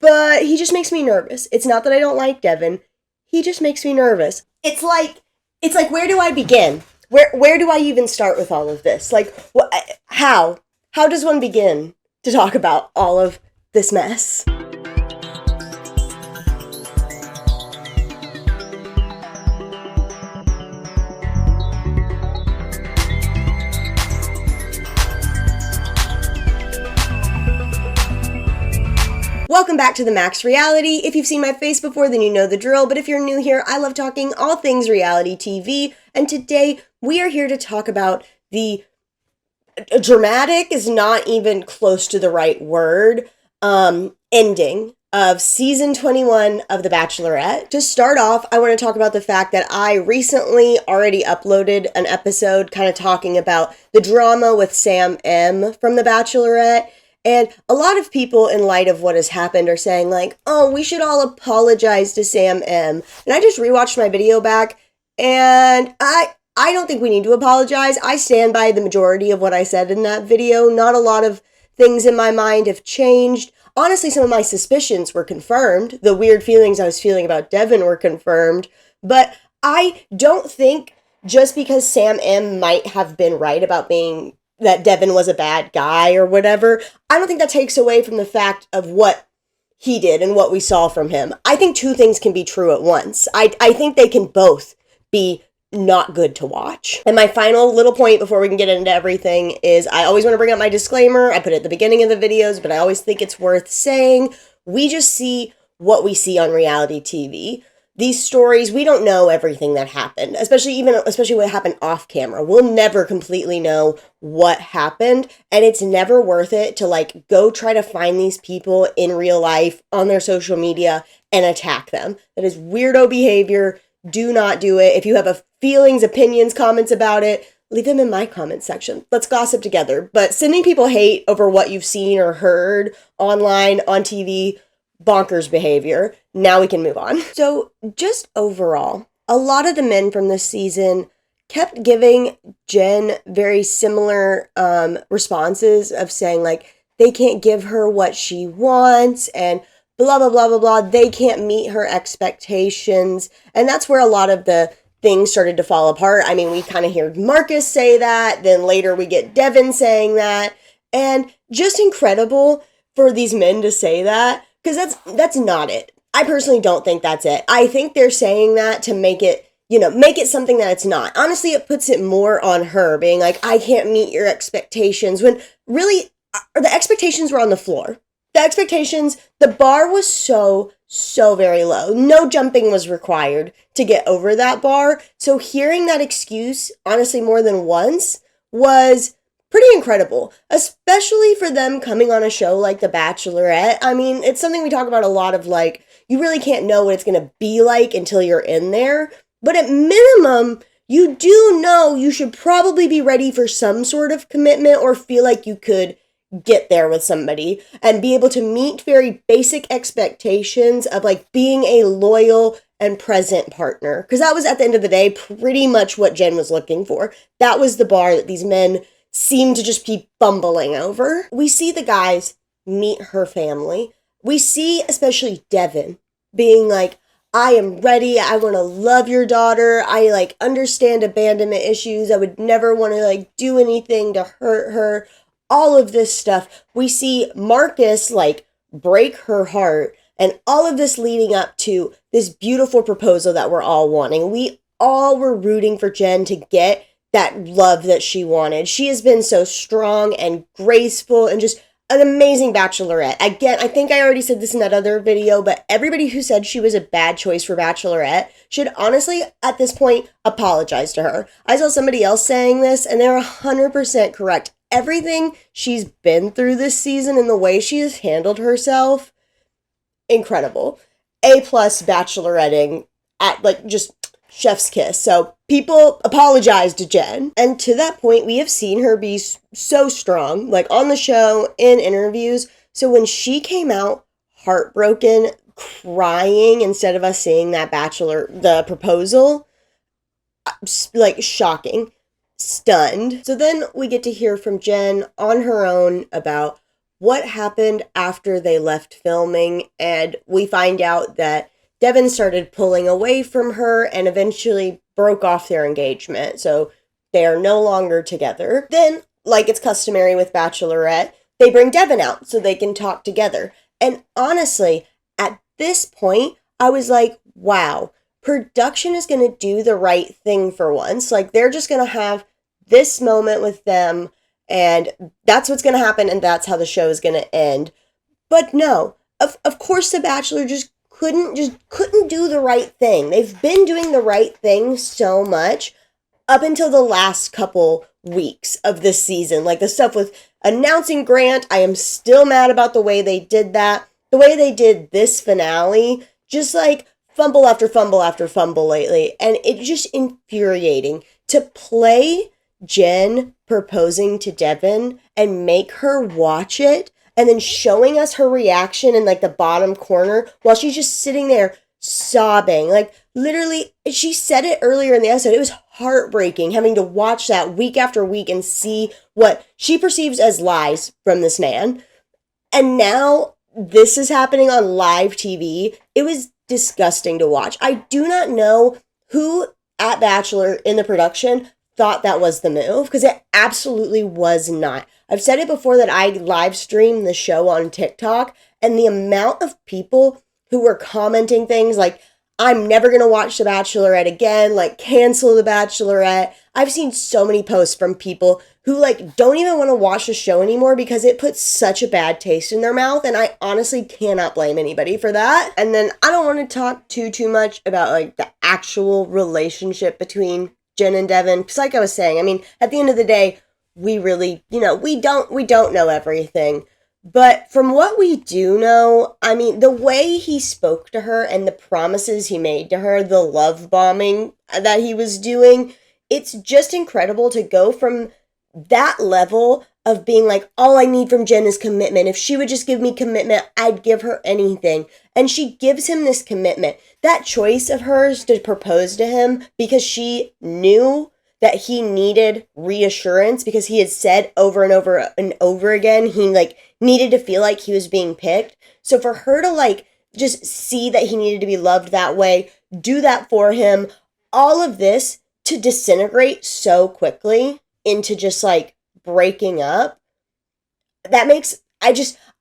but he just makes me nervous. It's not that I don't like Devin. He just makes me nervous. It's like, where do I begin? Where do I even start with all of this? Like, how? How does one begin to talk about all of this mess? Welcome back to The Max Reality. If you've seen my face before, then you know the drill, but if you're new here, I love talking all things reality TV, and today we are here to talk about the dramatic is not even close to the right word, ending of season 21 of The Bachelorette. To start off, I want to talk about the fact that I recently already uploaded an episode kind of talking about the drama with Sam M from The Bachelorette. And a lot of people, in light of what has happened, are saying like, oh, we should all apologize to Sam M. And I just rewatched my video back, and I don't think we need to apologize. I stand by the majority of what I said in that video. Not a lot of things in my mind have changed. Honestly, some of my suspicions were confirmed. The weird feelings I was feeling about Devin were confirmed. But I don't think just because Sam M might have been right about being that Devin was a bad guy or whatever, I don't think that takes away from the fact of what he did and what we saw from him. I think two things can be true at once. I think they can both be not good to watch. And my final little point before we can get into everything is I always want to bring up my disclaimer. I put it at the beginning of the videos, but I always think it's worth saying. We just see what we see on reality TV. These stories, we don't know everything that happened, especially what happened off camera. We'll never completely know what happened, and it's never worth it to like go try to find these people in real life on their social media and attack them. That is weirdo behavior. Do not do it. If you have feelings, opinions, comments about it, leave them in my comment section. Let's gossip together. But sending people hate over what you've seen or heard online, on TV, bonkers behavior. Now we can move on. So just overall, a lot of the men from this season kept giving Jenn very similar responses of saying like they can't give her what she wants and blah, blah, blah, blah, blah. They can't meet her expectations. And that's where a lot of the things started to fall apart. I mean, we kind of heard Marcus say that. Then later we get Devin saying that. And just incredible for these men to say that. Because that's not it. I personally don't think that's it. I think they're saying that to make it something that it's not. Honestly, it puts it more on her, being like, I can't meet your expectations, when really, the expectations were on the floor. The bar was so very low. No jumping was required to get over that bar. So hearing that excuse, honestly, more than once, was pretty incredible, especially for them coming on a show like The Bachelorette. I mean, it's something we talk about a lot of, like, you really can't know what it's going to be like until you're in there. But at minimum, you do know you should probably be ready for some sort of commitment or feel like you could get there with somebody and be able to meet very basic expectations of, like, being a loyal and present partner. Because that was, at the end of the day, pretty much what Jenn was looking for. That was the bar that these men seem to just be bumbling over. We see the guys meet her family. We see especially Devin being like, I am ready. I want to love your daughter. I like understand abandonment issues. I would never want to like do anything to hurt her. All of this stuff. We see Marcus like break her heart, and all of this leading up to this beautiful proposal that we're all wanting. We all were rooting for Jenn to get that love that she wanted. She has been so strong and graceful and just an amazing bachelorette. Again, I think I already said this in that other video, but everybody who said she was a bad choice for Bachelorette should honestly, at this point, apologize to her. I saw somebody else saying this, and they're 100% correct. Everything she's been through this season and the way she has handled herself, incredible. A+ bacheloretting at like just chef's kiss. So people apologize to Jenn. And to that point, we have seen her be so strong, like on the show, in interviews. So when she came out heartbroken, crying, instead of us seeing the proposal, like shocking, stunned. So then we get to hear from Jenn on her own about what happened after they left filming, and we find out that Devin started pulling away from her and eventually broke off their engagement. So they are no longer together. Then, like it's customary with Bachelorette, they bring Devin out so they can talk together. And honestly, at this point, I was like, wow, production is going to do the right thing for once. Like, they're just going to have this moment with them, and that's what's going to happen, and that's how the show is going to end. But no, of course The Bachelor just couldn't do the right thing. They've been doing the right thing so much up until the last couple weeks of this season. Like the stuff with announcing Grant, I am still mad about the way they did that. The way they did this finale, just like fumble after fumble after fumble lately. And it's just infuriating to play Jenn proposing to Devin and make her watch it and then showing us her reaction in like the bottom corner while she's just sitting there sobbing. Like literally, she said it earlier in the episode, it was heartbreaking having to watch that week after week and see what she perceives as lies from this man. And now this is happening on live TV. It was disgusting to watch. I do not know who at Bachelor in the production thought that was the move, because it absolutely was not. I've said it before that I live stream the show on TikTok, and the amount of people who were commenting things like, I'm never going to watch The Bachelorette again, like cancel The Bachelorette. I've seen so many posts from people who like don't even want to watch the show anymore because it puts such a bad taste in their mouth, and I honestly cannot blame anybody for that. And then I don't want to talk too much about like the actual relationship between Jenn and Devin, because like I was saying, I mean, at the end of the day, we really, we don't know everything. But from what we do know, I mean, the way he spoke to her and the promises he made to her, the love bombing that he was doing, it's just incredible to go from that level of being like, all I need from Jenn is commitment. If she would just give me commitment, I'd give her anything. And she gives him this commitment. That choice of hers to propose to him because she knew that he needed reassurance, because he had said over and over and over again, he like needed to feel like he was being picked. So for her to like just see that he needed to be loved that way, do that for him, all of this to disintegrate so quickly into just like breaking up, that makes, I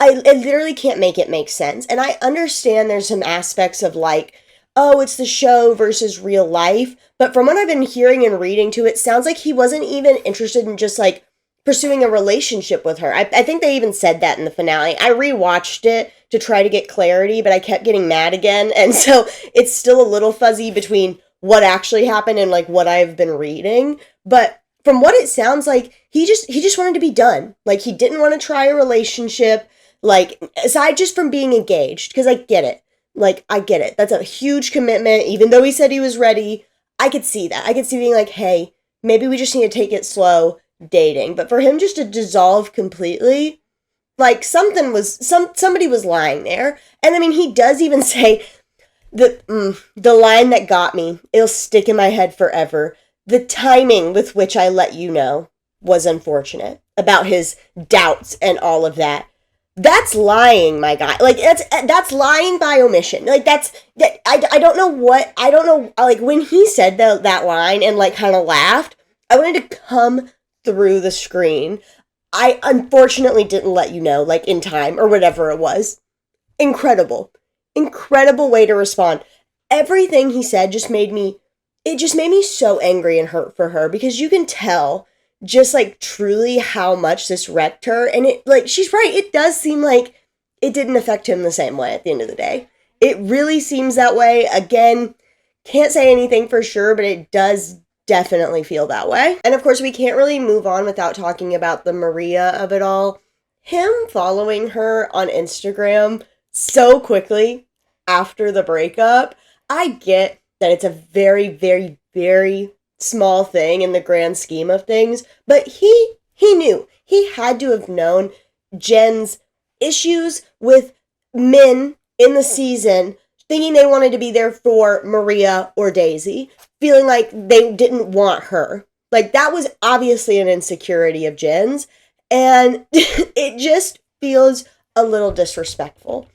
literally can't make it make sense. And I understand there's some aspects of like, oh, it's the show versus real life. But from what I've been hearing and reading to, it sounds like he wasn't even interested in just like pursuing a relationship with her. I think they even said that in the finale. I rewatched it to try to get clarity, but I kept getting mad again. And so it's still a little fuzzy between what actually happened and like what I've been reading. But from what it sounds like, he just wanted to be done. Like he didn't want to try a relationship, like aside just from being engaged, because I get it. Like, I get it. That's a huge commitment. Even though he said he was ready, I could see that. I could see being like, hey, maybe we just need to take it slow dating. But for him just to dissolve completely, like somebody was lying there. And I mean, he does even say the line that got me, it'll stick in my head forever. The timing with which I let you know was unfortunate, about his doubts and all of that. That's lying, my guy. Like, that's lying by omission. Like, I don't know, like, when he said that line and, like, kind of laughed, I wanted to come through the screen. I unfortunately didn't let you know, like, in time, or whatever it was. Incredible way to respond. Everything he said just made me so angry and hurt for her, because you can tell just like truly how much this wrecked her. And it, like, she's right, it does seem like it didn't affect him the same way at the end of the day. It really seems that way. Again, can't say anything for sure, but it does definitely feel that way. And of course, we can't really move on without talking about the Maria of it all. Him following her on Instagram so quickly after the breakup, I get that it's a very, very, very small thing in the grand scheme of things, but he knew. He had to have known Jenn's issues with men in the season, thinking they wanted to be there for Maria or Daisy, feeling like they didn't want her. Like, that was obviously an insecurity of Jenn's, and it just feels a little disrespectful.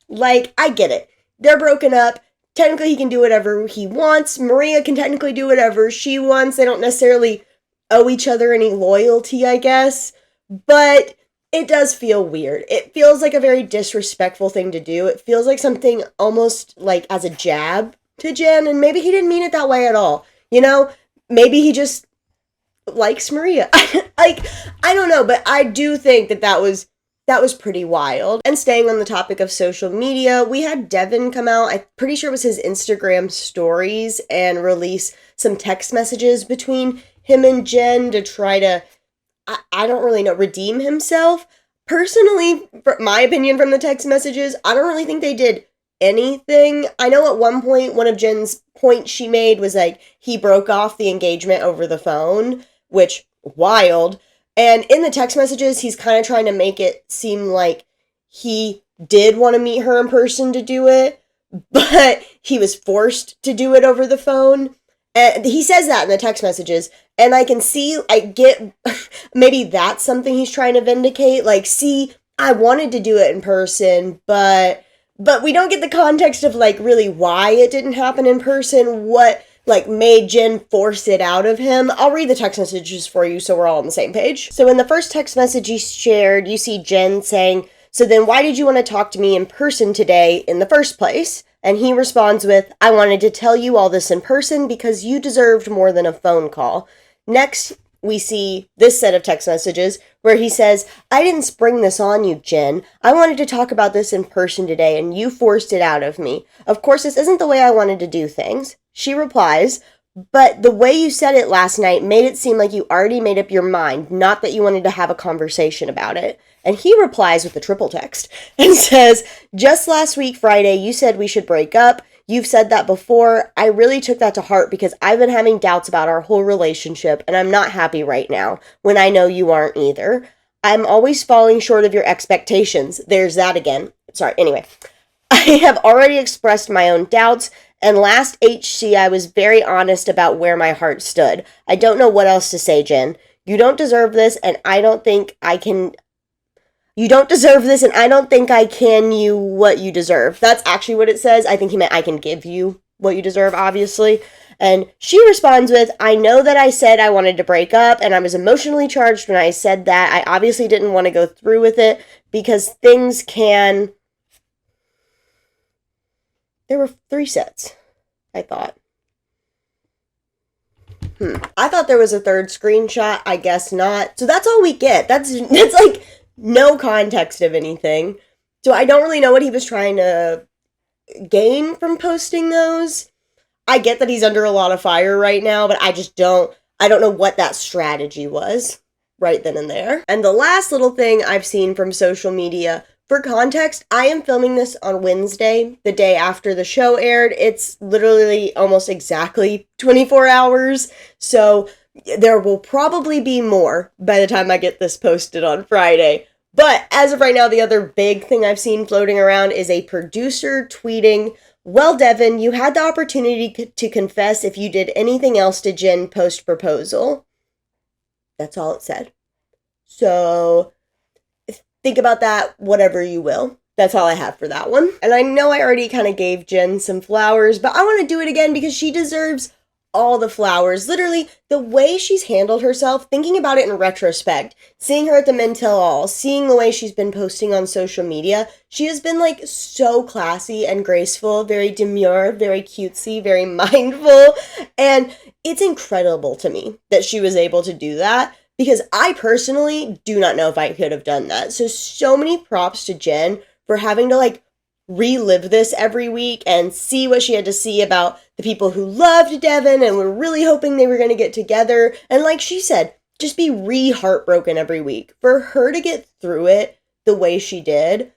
Like, I get it. They're broken up. Technically, he can do whatever he wants. Maria can technically do whatever she wants. They don't necessarily owe each other any loyalty, I guess. But it does feel weird. It feels like a very disrespectful thing to do. It feels like something almost like as a jab to Jenn, and maybe he didn't mean it that way at all. You know, maybe he just likes Maria. Like, I don't know, but I do think that was pretty wild. And staying on the topic of social media, we had Devin come out, I'm pretty sure it was his Instagram stories, and release some text messages between him and Jenn to try to, I don't really know, redeem himself. Personally, my opinion from the text messages, I don't really think they did anything. I know at one point, one of Jenn's points she made was like, he broke off the engagement over the phone, which, wild. And in the text messages, he's kind of trying to make it seem like he did want to meet her in person to do it, but he was forced to do it over the phone. And he says that in the text messages, and I get, maybe that's something he's trying to vindicate. Like, see, I wanted to do it in person, but we don't get the context of, like, really why it didn't happen in person, what like made Jenn force it out of him. I'll read the text messages for you so we're all on the same page. So in the first text message he shared, you see Jenn saying, "So then why did you want to talk to me in person today in the first place?" And he responds with, "I wanted to tell you all this in person because you deserved more than a phone call." Next, we see this set of text messages where he says, "I didn't spring this on you, Jenn. I wanted to talk about this in person today and you forced it out of me. Of course, this isn't the way I wanted to do things." She replies, "But the way you said it last night made it seem like you already made up your mind, not that you wanted to have a conversation about it." And he replies with a triple text and says, "Just last week, Friday, you said we should break up. You've said that before. I really took that to heart because I've been having doubts about our whole relationship and I'm not happy right now when I know you aren't either. I'm always falling short of your expectations." There's that again. Sorry, anyway. "I have already expressed my own doubts, and last HC I was very honest about where my heart stood. I don't know what else to say, Jenn. You don't deserve this, and I don't think I can... You don't deserve this, and I don't think I can you what you deserve." That's actually what it says. I think he meant I can give you what you deserve, obviously. And she responds with, "I know that I said I wanted to break up, and I was emotionally charged when I said that. I obviously didn't want to go through with it because things can..." There were 3 sets, I thought. I thought there was a 3rd screenshot. I guess not. So that's all we get. That's like no context of anything. So I don't really know what he was trying to gain from posting those. I get that he's under a lot of fire right now, but I don't know what that strategy was right then and there. And the last little thing I've seen from social media, for context, I am filming this on Wednesday, the day after the show aired. It's literally almost exactly 24 hours, so there will probably be more by the time I get this posted on Friday. But as of right now, the other big thing I've seen floating around is a producer tweeting, "Well, Devin, you had the opportunity to confess if you did anything else to Jenn post-proposal." That's all it said. So think about that, whatever you will. That's all I have for that one. And I know I already kind of gave Jenn some flowers, but I want to do it again because she deserves all the flowers. Literally, the way she's handled herself, thinking about it in retrospect, seeing her at the Men Tell All, seeing the way she's been posting on social media, she has been like so classy and graceful, very demure, very cutesy, very mindful. And it's incredible to me that she was able to do that, because I personally do not know if I could have done that. So many props to Jenn for having to like relive this every week and see what she had to see about the people who loved Devin and were really hoping they were going to get together. And like she said, just be heartbroken every week. For her to get through it the way she did,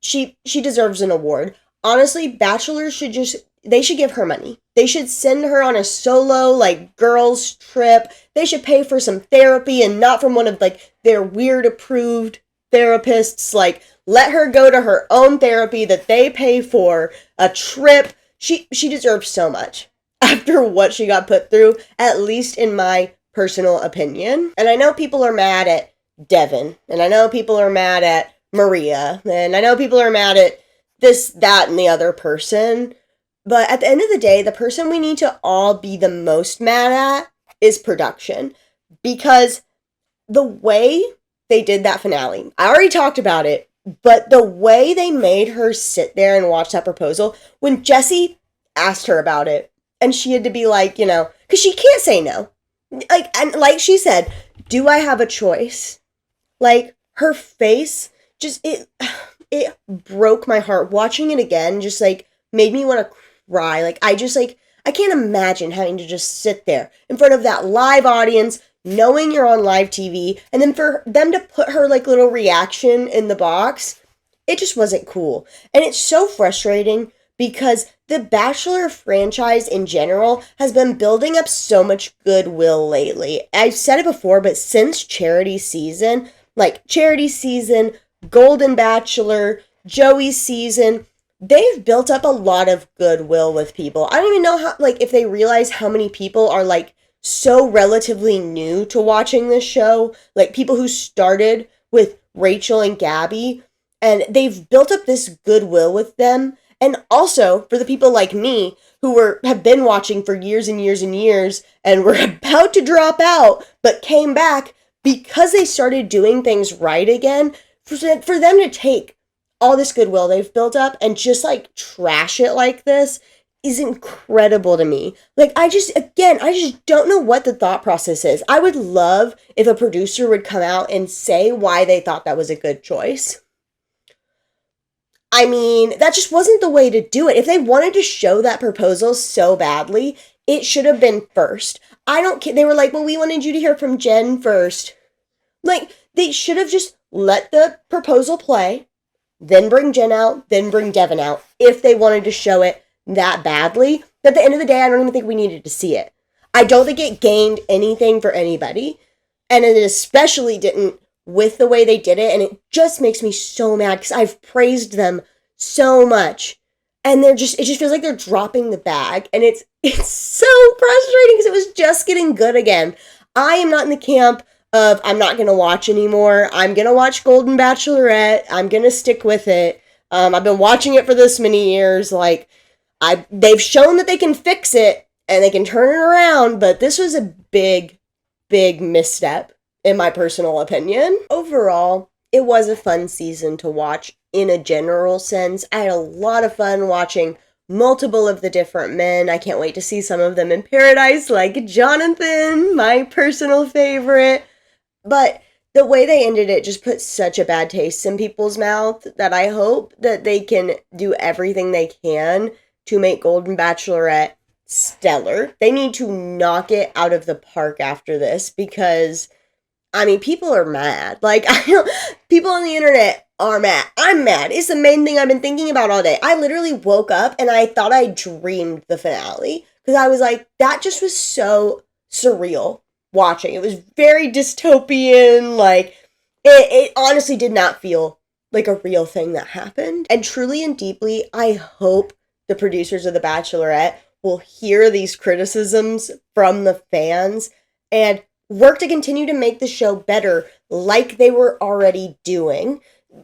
she deserves an award. Honestly, Bachelors should give her money. They should send her on a solo, like, girls trip. They should pay for some therapy and not from one of, like, their weird approved therapists. Like, let her go to her own therapy that they pay for, a trip. She deserves so much after what she got put through, at least in my personal opinion. And I know people are mad at Devin, and I know people are mad at Maria. And I know people are mad at this, that, and the other person, but at the end of the day, the person we need to all be the most mad at is production. Because the way they did that finale, I already talked about it, but the way they made her sit there and watch that proposal, when Jesse asked her about it, and she had to be like, because she can't say no. And like she said, do I have a choice? Like, her face, just, it broke my heart. Watching it again just, made me want to cry. I can't imagine having to just sit there in front of that live audience, knowing you're on live TV, and then for them to put her, little reaction in the box, it just wasn't cool. And it's so frustrating because the Bachelor franchise in general has been building up so much goodwill lately. I've said it before, but since Charity season, Golden Bachelor, Joey's season, they've built up a lot of goodwill with people. I don't even know how, if they realize how many people are, so relatively new to watching this show. People who started with Rachel and Gabby, and they've built up this goodwill with them. And also, for the people like me, who have been watching for years and years and years, and were about to drop out, but came back because they started doing things right again, for them to take all this goodwill they've built up and just, trash it like this is incredible to me. I just don't know what the thought process is. I would love if a producer would come out and say why they thought that was a good choice. I mean, that just wasn't the way to do it. If they wanted to show that proposal so badly, it should have been first. I don't care. They were like, well, we wanted you to hear from Jenn first. They should have just let the proposal play, then bring Jenn out, then bring Devin out, if they wanted to show it that badly. But at the end of the day, I don't even think we needed to see it. I don't think it gained anything for anybody. And it especially didn't with the way they did it. And it just makes me so mad because I've praised them so much. And it just feels like they're dropping the bag. And it's so frustrating because it was just getting good again. I am not in the camp of I'm not going to watch anymore. I'm going to watch Golden Bachelorette. I'm going to stick with it. I've been watching it for this many years. They've shown that they can fix it and they can turn it around, but this was a big, big misstep, in my personal opinion. Overall, it was a fun season to watch in a general sense. I had a lot of fun watching multiple of the different men. I can't wait to see some of them in paradise, like Jonathan, my personal favorite. But the way they ended it just put such a bad taste in people's mouth that I hope that they can do everything they can to make Golden Bachelorette stellar. They need to knock it out of the park after this because, people are mad. People on the internet are mad. I'm mad. It's the main thing I've been thinking about all day. I literally woke up and I thought I dreamed the finale because I was like, that just was so surreal watching. It was very dystopian. It honestly did not feel like a real thing that happened. And truly and deeply, I hope the producers of The Bachelorette will hear these criticisms from the fans and work to continue to make the show better like they were already doing.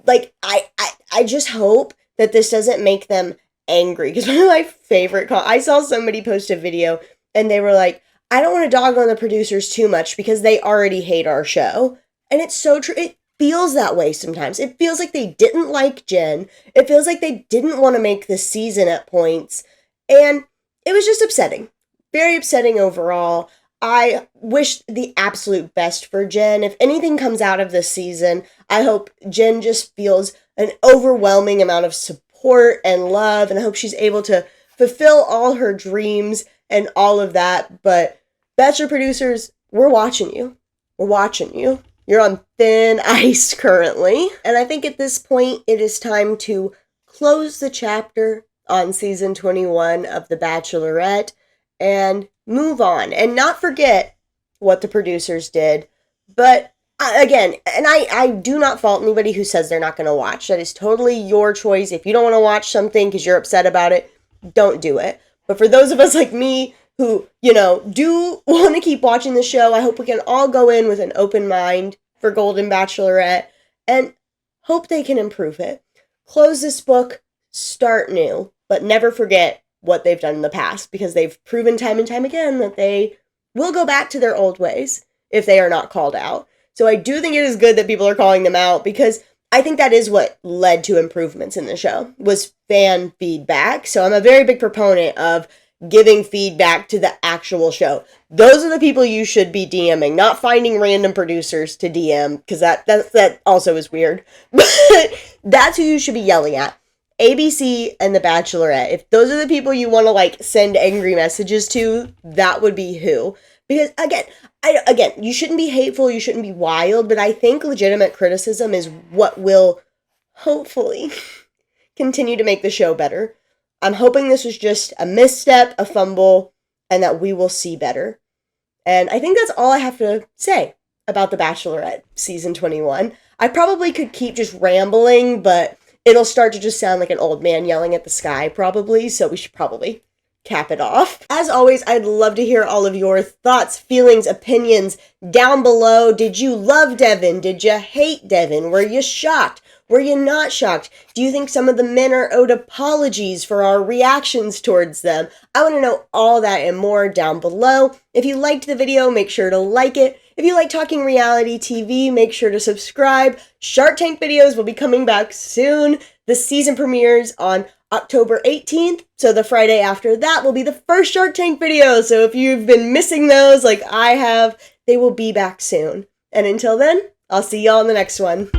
I just hope that this doesn't make them angry. Because one of my favorite I saw somebody post a video and they were like, I don't want to dog on the producers too much because they already hate our show. And it's so true. It feels that way sometimes. It feels like they didn't like Jenn. It feels like they didn't want to make this season at points. And it was just upsetting. Very upsetting overall. I wish the absolute best for Jenn. If anything comes out of this season, I hope Jenn just feels an overwhelming amount of support and love. And I hope she's able to fulfill all her dreams and all of that. But Bachelor producers, we're watching you. We're watching you. You're on thin ice currently. And I think at this point, it is time to close the chapter on season 21 of The Bachelorette and move on and not forget what the producers did. But again, and I do not fault anybody who says they're not going to watch. That is totally your choice. If you don't want to watch something because you're upset about it, don't do it. But for those of us like me who, do want to keep watching the show, I hope we can all go in with an open mind for Golden Bachelorette. And hope they can improve it. Close this book, start new, but never forget what they've done in the past, because they've proven time and time again that they will go back to their old ways if they are not called out. So I do think it is good that people are calling them out, because I think that is what led to improvements in the show, was fan feedback. So I'm a very big proponent of giving feedback to the actual show. Those are the people you should be DMing, not finding random producers to DM, because that also is weird. But that's who you should be yelling at. ABC and The Bachelorette. If those are the people you want to like send angry messages to, that would be who. Because again, you shouldn't be hateful, you shouldn't be wild, but I think legitimate criticism is what will hopefully continue to make the show better. I'm hoping this was just a misstep, a fumble, and that we will see better. And I think that's all I have to say about The Bachelorette season 21. I probably could keep just rambling, but it'll start to just sound like an old man yelling at the sky probably, so we should probably cap it off. As always, I'd love to hear all of your thoughts, feelings, opinions down below. Did you love Devin? Did you hate Devin? Were you shocked? Were you not shocked? Do you think some of the men are owed apologies for our reactions towards them? I want to know all that and more down below. If you liked the video, make sure to like it. If you like talking reality TV, make sure to subscribe. Shark Tank videos will be coming back soon. The season premieres on October 18th, so the Friday after that will be the first Shark Tank video. So if you've been missing those like I have, they will be back soon. And until then, I'll see y'all in the next one.